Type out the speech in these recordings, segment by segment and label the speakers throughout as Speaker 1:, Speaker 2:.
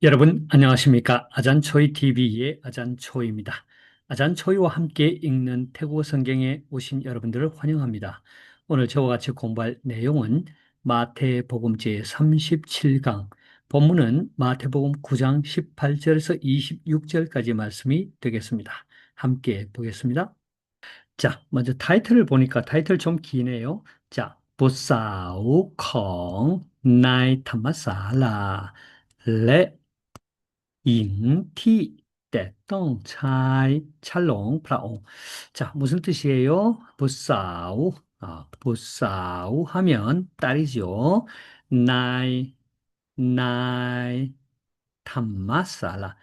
Speaker 1: 여러분 안녕하십니까? 아잔초이 TV의 아잔초이입니다. 아잔초이와 함께 읽는 태국어 성경에 오신 여러분들을 환영합니다. 오늘 저와 같이 공부할 내용은 마태복음 제37강, 본문은 마태복음 9장 18절에서 26절까지 말씀이 되겠습니다. 함께 보겠습니다. 자, 먼저 타이틀을 보니까 타이틀 좀 기네요. 자, 보사우 콩 나이 타마사라 레 잉티 때똥 차이 찰롱 프라옹. 자, 무슨 뜻이에요? 부싸우. 부싸우 하면 딸이죠. 나이 나이 탐마살라.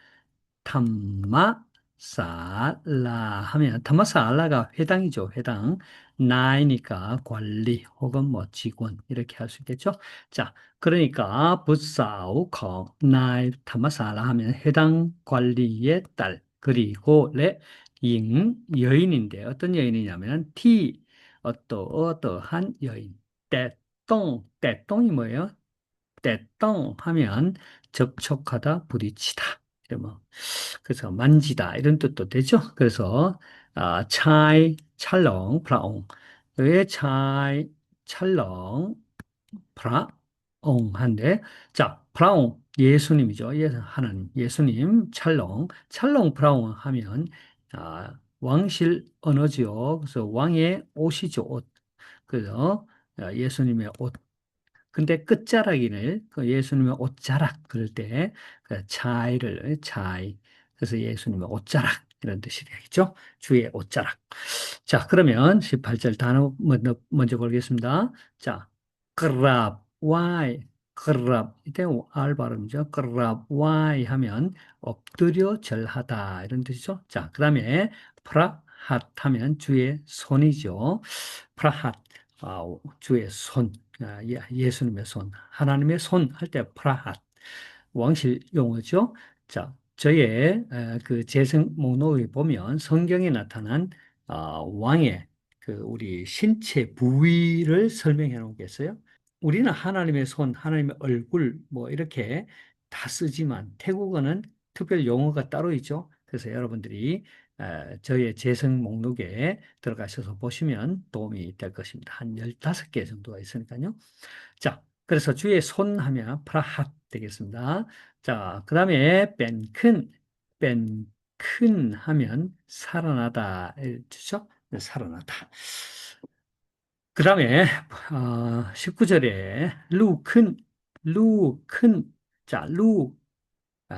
Speaker 1: 탐마살라 하면 탐마살라가 회당이죠. 회당. 나이니까 관리 혹은 뭐 직원 이렇게 할 수 있겠죠. 자, 그러니까 부사우커 나이 탐마살라 하면 회당 관리의 딸. 그리고 레잉 여인인데 어떤 여인이냐면 티 어떠한 여인. 떼똥이 뭐예요? 떼똥 하면 접촉하다, 부딪히다. 뭐 그래서 만지다 이런 뜻도 되죠. 그래서 차이 찰렁 프라옹 왜 차이 찰렁 프라옹 한데 자 프라옹 예수님이죠. 하나님 예수님 찰렁 프라옹 하면 왕실 언어지요. 그래서 왕의 옷이죠. 옷. 그래서 예수님의 옷 근데 끝자락이를 그 예수님의 옷자락 그럴 때 그 차이 그래서 예수님의 옷자락 이런 뜻이 되겠죠. 주의 옷자락. 자, 그러면 18절 단어 먼저 보겠습니다. 자, 그랍 와이 그랍 이때 알 발음이죠. 그랍 와이 하면 엎드려 절하다 이런 뜻이죠. 자, 그다음에 프라핫 하면 주의 손이죠. 프라핫 주의 손. 예수님의 손, 하나님의 손 할 때 프라핫, 왕실 용어죠. 자, 저의 그 재생 목록에 보면 성경에 나타난 왕의 그 우리 신체 부위를 설명해 놓겠어요. 우리는 하나님의 손, 하나님의 얼굴 뭐 이렇게 다 쓰지만 태국어는 특별 용어가 따로 있죠. 그래서 여러분들이 저의 재생 목록에 들어가셔서 보시면 도움이 될 것입니다. 한 15개 정도가 있으니까요. 자, 그래서 주의 손 하면 프라핫 되겠습니다. 자, 그 다음에 뺀큰 하면 살아나다. 그렇죠? 네, 살아나다. 그 다음에 19절에 루큰 자,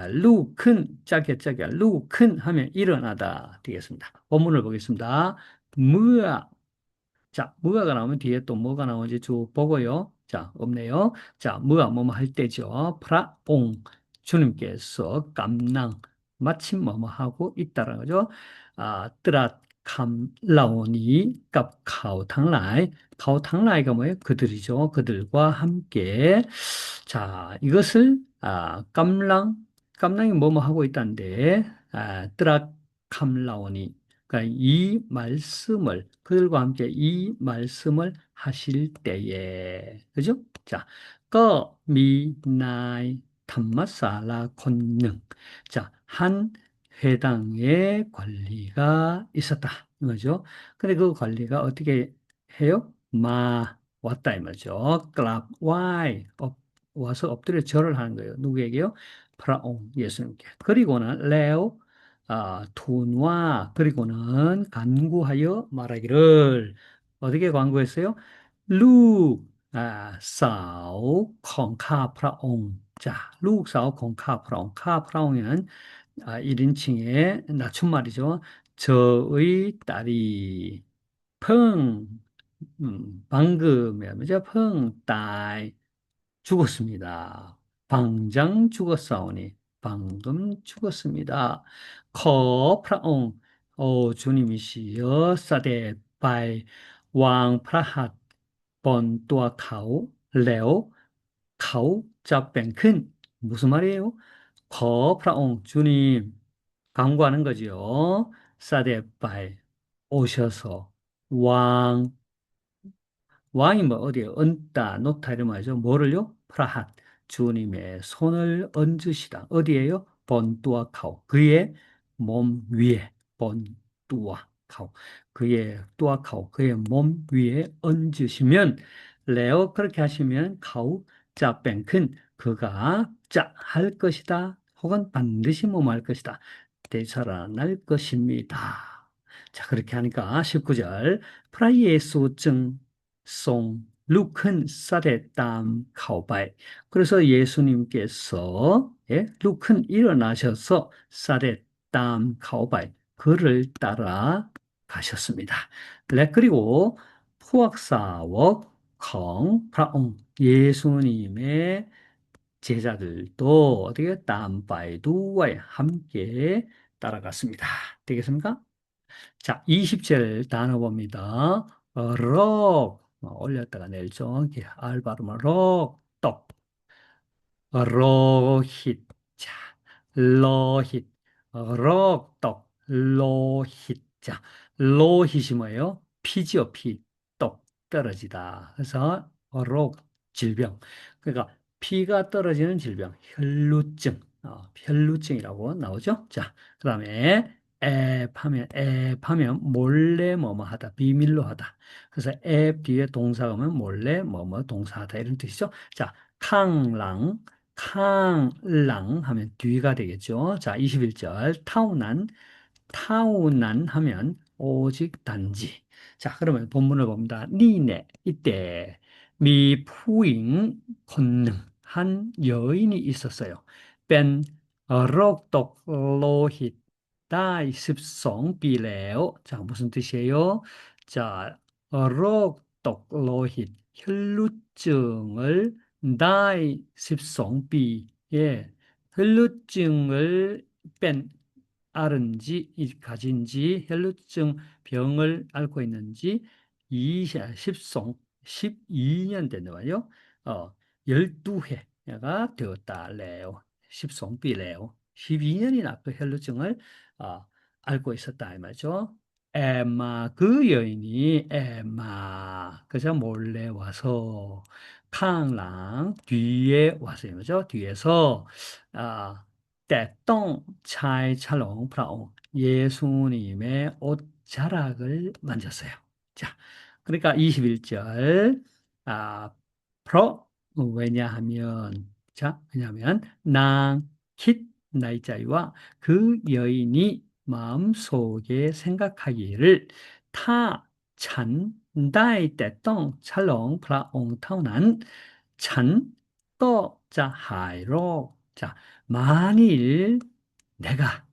Speaker 1: 루큰 짜게 루큰 하면 일어나다 되겠습니다. 본문을 보겠습니다. 무아 자, 무아가 나오면 뒤에 또 뭐가 나오는지 쭉 보고요. 자, 없네요. 자, 무아 뭐뭐 할 때죠. 프라옹 주님께서 깜랑 마침 뭐뭐 하고 있다라는 거죠. 뜨라 감라오니 깝카오탕라이 카오탕라이가 뭐예요? 그들이죠. 그들과 함께 자, 이것을 깜랑이 뭐뭐 하고 있다는데 뜨라 감라오니 그러니까 이 말씀을 그들과 함께 이 말씀을 하실 때에 그죠? 자, 꺼 미나이 담마살라 곤능 한 회당의 관리가 있었다 이거죠. 근데 그 관리가 어떻게 해요? 왔다 이 말이죠. 클랍 와이 와서 엎드려 절을 하는 거예요. 누구에게요? 프라옹 예수님께. 그리고는 레오 둔와 그리고는 간구하여 말하기를 어떻게 간구했어요? 루 사오 콩카 프라옹 자, 룩 사오 콩카 프라옹 카 프라옹에는 1인칭의 낮춤말이죠. 저의 딸이 펑 방금 뭐죠? 펑 딸 죽었습니다. 방장 죽었사오니 방금 죽었습니다. 프라옹 주님이시여 사대 바이 왕 프라핫 번 또아 카오 레오 카오 자뱅큰 무슨 말이에요? 프라옹 주님 강구하는 거지요. 사대 바이 오셔서 왕이 뭐 어디에 얹다 놓다 이런 말이죠. 뭐를요? 프라핫 주님의 손을 얹으시다. 어디에요? 본뚜아카오. 그의 몸 위에. 본뚜아카오. 그의 몸 위에 얹으시면, 레오 그렇게 하시면, 카우, 자, 뱅큰, 그가, 자, 할 것이다. 혹은 반드시 뭐할 것이다. 되살아날 것입니다. 자, 그렇게 하니까 19절, 프라이에수 증, 송, 루큰 사대 땀 카오바이. 그래서 예수님께서 루큰 일어나셔서 사대 땀 카오바이 그를 따라 가셨습니다. 네, 그리고 푸악사웍 컹 프라옹 예수님의 제자들도 어떻게 땀바이두와에 함께 따라갔습니다. 되겠습니까? 자, 20절 단어 봅니다. 럭 올렸다가 내리죠. 알 발음은 럭, 떡, 로힛, 자, 로힛, 럭떡, 로힛. 자, 로힛이 뭐예요? 피지요, 피. 떡, 떨어지다. 그래서 록, 질병. 그러니까 피가 떨어지는 질병, 혈루증. 혈루증이라고 나오죠. 자, 그 다음에 앱하면 몰래 뭐뭐 하다, 비밀로 하다. 그래서 앱 뒤에 동사가 오면 몰래 뭐뭐 동사하다 이런 뜻이죠. 자, 캉랑 캉랑 하면 뒤가 되겠죠. 자, 21절 타우난 하면 오직 단지. 자, 그러면 본문을 봅니다. 니네 이때 미푸잉 콘능 한 여인이 있었어요. 뺀 럭독 로힛 다이 습송 비레오. 자, 무슨 뜻이에요? 자, 럭독 로힛 혈루증을 다이 습송비 예, 혈루증을 뺀 앓은지 가진지 혈루증 병을 앓고 있는지 10송 12년 된다고요. 12회가 되었다. 레오. 10송비 레오. 12년이나 그 혈루증을 앓고 있었다 이 말이죠. 그 여인이 그저 몰래 와서 캉랑 뒤에 와서 이거죠. 뒤에서 아, 때똥 차이찰롱 프라옹 예수님의 옷자락을 만졌어요. 자, 그러니까 21절 프로 왜냐하면 왜냐하면 낭힛 나이자이와 그 여인이 마음속에 생각하기를 타 찬다이 때똥 찰롱 프라옹 타오난 찬떠자 하이로 자 만일 내가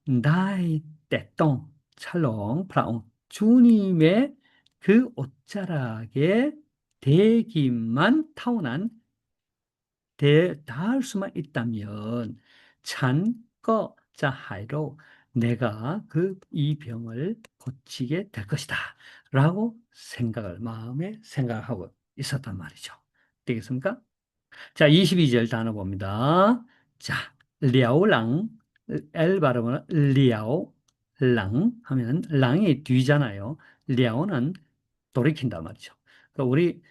Speaker 1: 나의 때똥 찰롱 프라옹 주님의 그 옷자락에 대기만 타오난 닿을 수만 있다면 찬거 자하이로 내가 이 병을 고치게 될 것이다 라고 마음에 생각하고 있었단 말이죠. 되겠습니까? 자, 22절 단어 봅니다. 자, 랴오랑, L 발음은 랴오랑 하면, 랑이 뒤잖아요. 랴오는 돌이킨단 말이죠. 그러니까 우리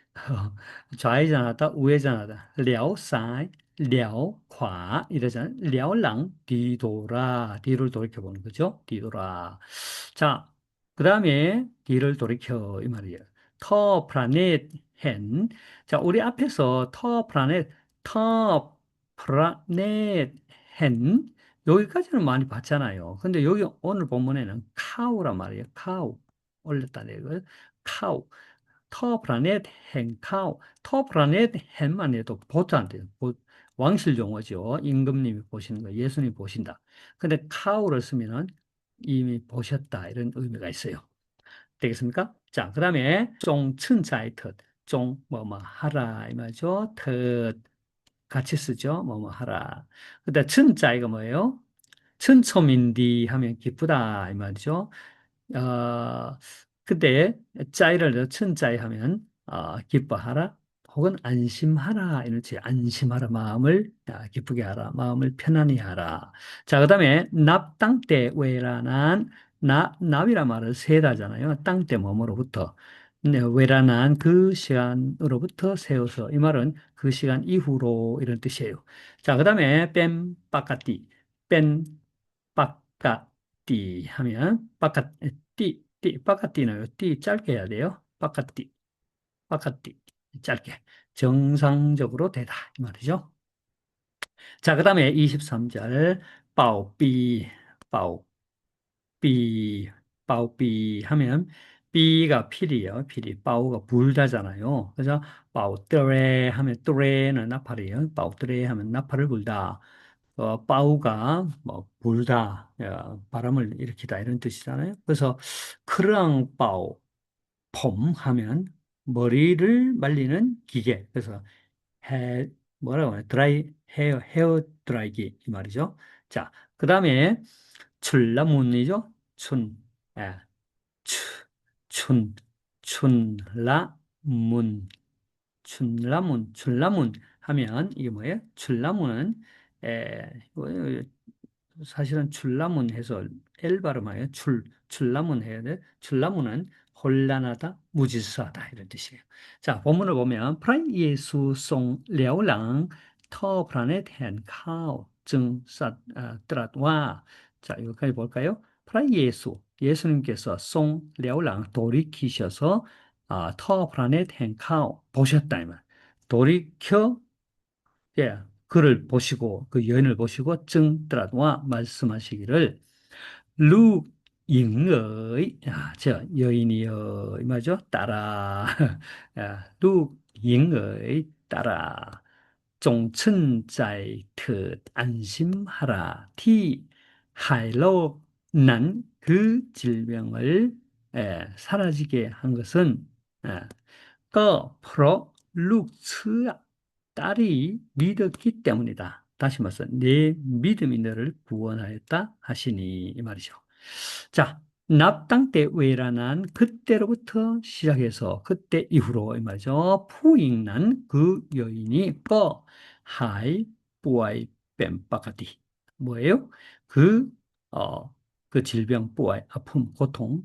Speaker 1: 좌회전하다, 우회전하다, 랴오사이, 랴오과 이러잖아요. 랴오랑, 뒤돌아, 뒤를 돌이켜보는 거죠. 뒤돌아. 자, 그 다음에 뒤를 돌이켜 이 말이에요. 터 플라넷 헨. 자, 우리 앞에서 터 플라넷 헨 여기까지는 많이 봤잖아요. 근데 여기 오늘 본문에는 카우란 말이에요. 카우 올렸다 내고 카우 터 플라넷 헨 카우 터 플라넷 헨만 해도 보트 안 돼요. 왕실 용어죠. 임금님이 보시는 거, 예수님이 보신다. 근데 카우를 쓰면은 이미 보셨다 이런 의미가 있어요. 되겠습니까? 자, 그 다음에 쫑춘자이텟 뭐뭐 하라 이 말이죠. 텟 같이 쓰죠. 뭐뭐 하라. 그다음 춘자이가 뭐예요? 춘초민디 하면 기쁘다 이 말이죠. 어, 근데 짜이를 넣어 춘짜이 하면 기뻐하라 혹은 안심하라 이런 뜻 안심하라 마음을 기쁘게 하라 마음을 편안히 하라. 자, 그다음에 납땅때 외라난 납이란 말을 세다잖아요. 땅때 뭐뭐로부터 네, 외란한 그 시간으로부터 세워서 이 말은 그 시간 이후로 이런 뜻이에요. 자, 그다음에 뺀 바까띠 뺀 바까띠 하면 바까띠 바까띠는 띠 짧게 해야 돼요. 바까띠 짧게 정상적으로 되다 이 말이죠. 자, 그다음에 23절 빠오삐 빠오 삐, 빠오삐 하면 삐가 필이에요. 필이. 빠오가 불다잖아요. 그래서 빠오뜨레 하면 뜨레는 나팔이에요. 빠오뜨레 하면 나팔을 불다. 빠우가 뭐 불다, 바람을 일으키다 이런 뜻이잖아요. 그래서 크랑 빠오, 폼 하면 머리를 말리는 기계. 그래서 해 뭐라고 하냐 드라이 헤어 드라이기 이 말이죠. 자, 그다음에 출라문이죠. 춘, 예, 추, 춘, 춘라문, 출라문 하면 이게 뭐예요? 출라문은 사실은 출라문 해서 L 발음하여 출라문 해야 돼. 출라문은 혼란하다, 무질서하다 이런 뜻이에요. 자, 본문을 보면 프라이 예수 송 려랑 터 프라넷 헨 카오 증사 뜨라와 자, 여기까지 볼까요? 프라이 예수님께서 송 려랑 돌이키셔서 터 프라넷 헨 카오 보셨다 이 말. 돌이켜 예, 그를 보시고 그 여인을 보시고 증드라와 말씀하시기를 루 잉의 저 여인이여 이 말이죠 따라 루 잉의 따라 종천자의 안심하라 티 하이로 난 그 질병을 사라지게 한 것은 예, 그 프로 룩스야 딸이 믿었기 때문이다. 다시 말해서 내 믿음이 너를 구원하였다 하시니 이 말이죠. 자, 납당 때 외란한 그때로부터 시작해서 그때 이후로 이 말이죠. 푸잉난 그 여인이 뻐 하이 뿌아이 뺨빠가디 뭐예요? 그 그 질병 뿌아이 아픔 고통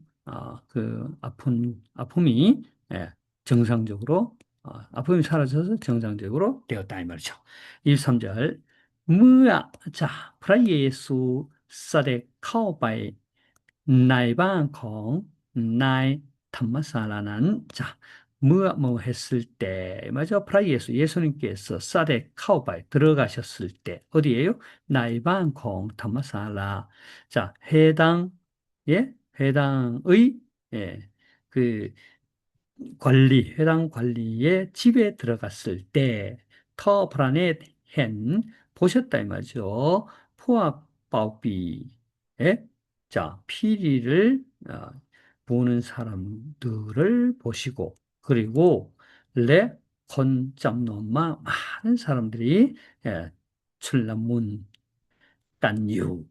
Speaker 1: 그 아픔이 정상적으로 아픔이 사라져서 정상적으로 되었다 이 말이죠. 23절 무야 자 프라 예수 사대 카오바이 나이방 콩 나이 담마사라는 자 뭐 했을 때 맞아 프라 예수님께서 사대 카오바이 들어가셨을 때 어디예요? 나이방 콩 담마사라 자 회당의 그 해당 관리의 집에 들어갔을 때, 터 프라넷 헨, 보셨다, 이 말이죠. 포악 바오비에, 자, 피리를 부는 사람들을 보시고, 그리고 레, 건짬노마, 많은 사람들이, 출람문, 딴유,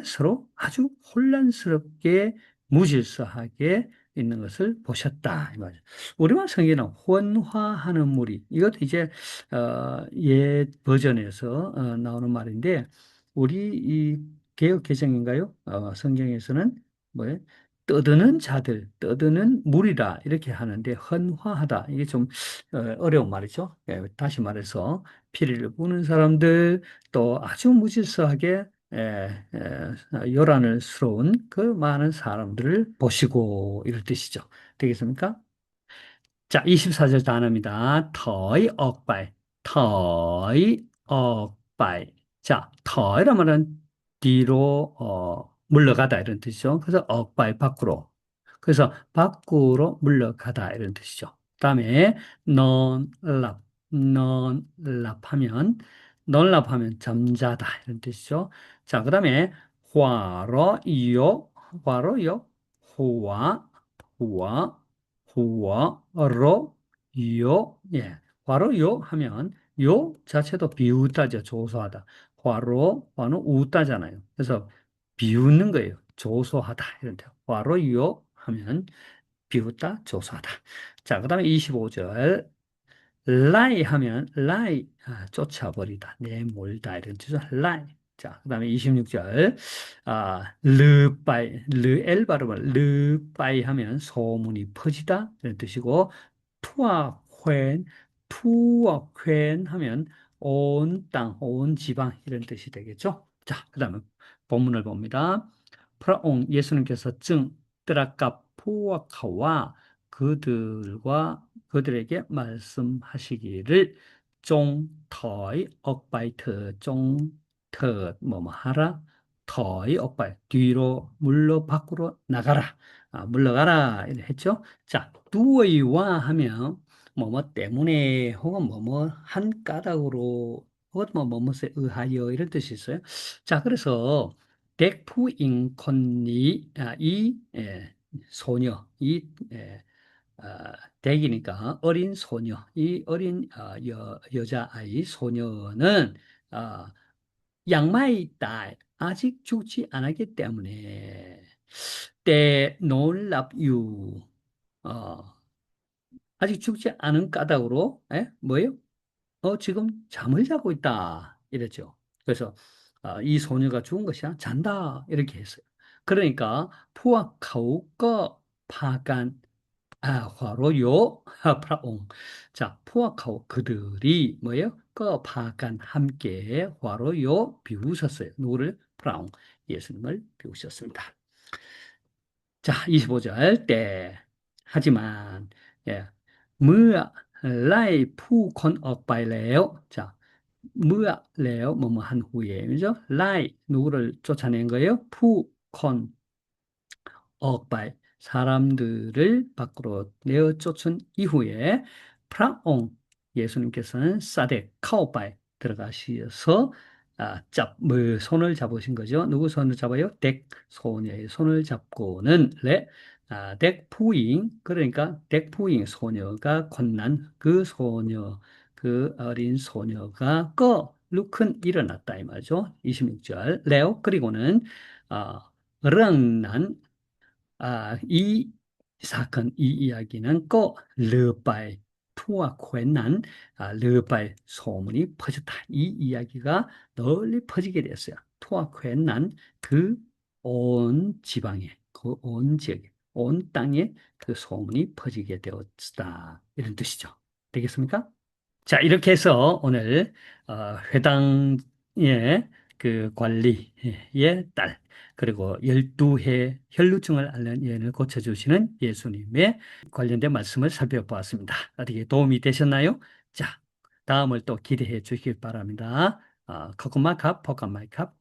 Speaker 1: 서로 아주 혼란스럽게 무질서하게 있는 것을 보셨다. 이 말이죠. 우리말 성경에는 혼화하는 무리. 이것도 이제 옛 버전에서 나오는 말인데 우리 이 개역 개정인가요? 성경에서는 뭐예요? 떠드는 자들, 떠드는 무리다 이렇게 하는데 헌화하다 이게 좀 어려운 말이죠. 다시 말해서 피리를 부는 사람들 또 아주 무질서하게 요란스러운 그 많은 사람들을 보시고 이럴 뜻이죠. 되겠습니까? 자, 24절 단어입니다. 터이 억바이, 터이 억바이. 자, 터이란 말은 뒤로 물러가다 이런 뜻이죠. 그래서 억바이 밖으로. 그래서 밖으로 물러가다 이런 뜻이죠. 그다음에 넌랍, 넌랍하면 넌랍하면 잠자다 이런 뜻이죠. 자, 그다음에 화로요, 화로요, 호와, 호와. 후어로 요, 예, 바로 요 하면 요 자체도 비웃다죠. 조소하다. 화는 웃다잖아요. 그래서 비웃는 거예요. 조소하다 이런 데. 화로 요 하면 비웃다, 조소하다. 자, 그다음에 25절 라이 하면 라이 쫓아버리다, 내몰다 이런 뜻이죠. 라이. 자, 그 다음에 26절. 르엘 발음을 르빠이 하면 소문이 퍼지다. 이런 뜻이고, 투와 퀨 하면 온 땅, 온 지방, 이런 뜻이 되겠죠. 자, 그 다음에 본문을 봅니다. 프라옹 예수님께서 뜨라까 포와카와 그들에게 말씀하시기를 종터의 억바이트 뭐뭐 하라 터의 억바이 뒤로 물러 밖으로 나가라 물러가라 이렇게 했죠. 자, 두의와 하면 뭐뭐 때문에 혹은 뭐뭐 한 까닭으로 혹은 뭐뭐에 의하여 이런 뜻이 있어요. 자, 그래서 덱푸인콘니 소녀 덱이니까 어린 소녀 이 어린 여자아이 소녀는 어, 양마의 딸 아직 죽지 않았기 때문에 때 놀랍유 어, 아직 죽지 않은 까닭으로 뭐예요? 지금 잠을 자고 있다. 이랬죠. 그래서 이 소녀가 죽은 것이야. 잔다. 이렇게 했어요. 그러니까 푸아카우꺼 파간 화로요 프라옹. 자, 푸아카우 그들이 뭐예요? 꺼 파간 함께 화로요 비우셨어요. 누구를? 프라옹. 예수님을 비우셨습니다. 자, 25절 때 하지만 예. เมื่อไล่ผู้คนออกไปแล้ว 자, เมื่อแล้ว뭐뭐 한 후에 그죠? ไล่ 누구를 쫓아낸 거예요?ผู้คน 억발 사람들을 밖으로 내어 쫓은 이후에 프라옹 예수님께서는 사데 카오바에 들어가셔서 손을 잡으신 거죠. 누구 손을 잡아요? 덱 소녀의 손을 잡고는 덱 푸잉 그러니까 덱 푸잉 소녀가 권난 그 소녀 그 어린 소녀가 루큰 일어났다 이 말이죠. 26절 레오 그리고는 어, 르난 이 사건, 이 이야기는 꼭 르바이 투와 괜한 르바이 소문이 퍼졌다. 이 이야기가 널리 퍼지게 되었어요. 투와 괜한 그 온 지방에, 그 온 지역에, 온 땅에 그 소문이 퍼지게 되었다. 이런 뜻이죠. 되겠습니까? 자, 이렇게 해서 오늘 회당의 그 관리의 딸, 그리고 12해 혈루증을 앓는 여인을 고쳐주시는 예수님의 관련된 말씀을 살펴보았습니다. 어떻게 도움이 되셨나요? 자, 다음을 또 기대해 주시기 바랍니다. 코코마캅, 포카마이캅.